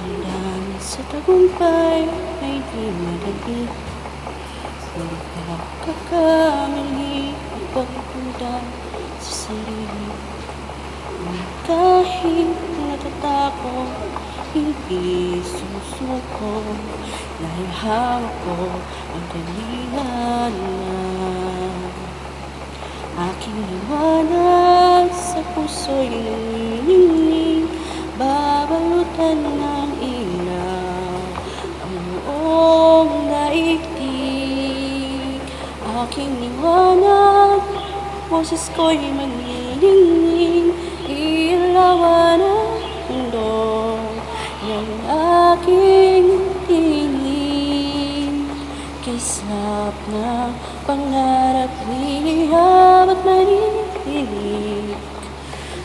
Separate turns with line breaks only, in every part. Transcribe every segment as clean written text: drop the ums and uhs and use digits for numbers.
Hanggang sa tagumpay ay di madali. Magkakakamali ang pagduda sa sarili. Kahit natatakot, hindi susuko. Dahil hawak ko ang kanilan na aking liwanag sa puso'y nanginginig. Babalutan ng ilaw ang buong daigdig. Aking liwanag, boses ko'y maglilingling. Ilawan ang mundo ng aking tingin. Kislap na pangarap, liham at marinig.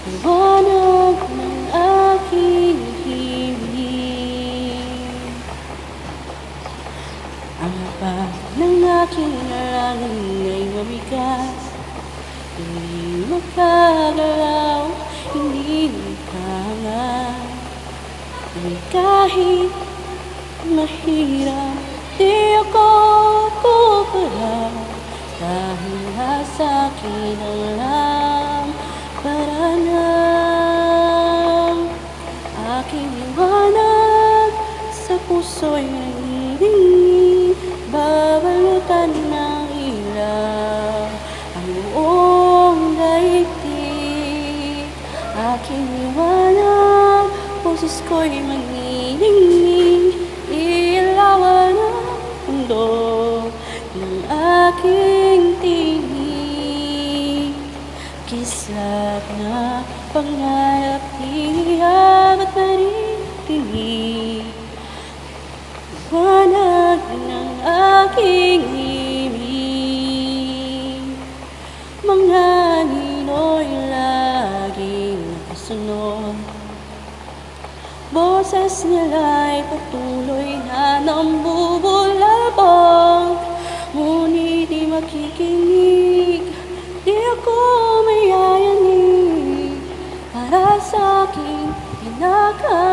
Liwanag ng aking himig. Ang hapag ng aking alangin ay mabigat. Hindi makagalaw, hindi nagtanga. Kahit mahirap, di ako pupulaw. Dahil nasa akin ang lamparan. Aking liwanag sa puso'y nanginginig. Babalutan ng ilaw ang buong daigdig. Aking liwanag, boses ko'y manginginig. Ilawan ang mundo ng aking tingin. Kislap na pangarap, liham at marinig. Liwanag ng aking himig. Mga nino'y laging nakasunod. Boses nila'y patuloy na nambubulabog. Ngunit di makikinig, di ako mayayanig. Para sa aking pinaka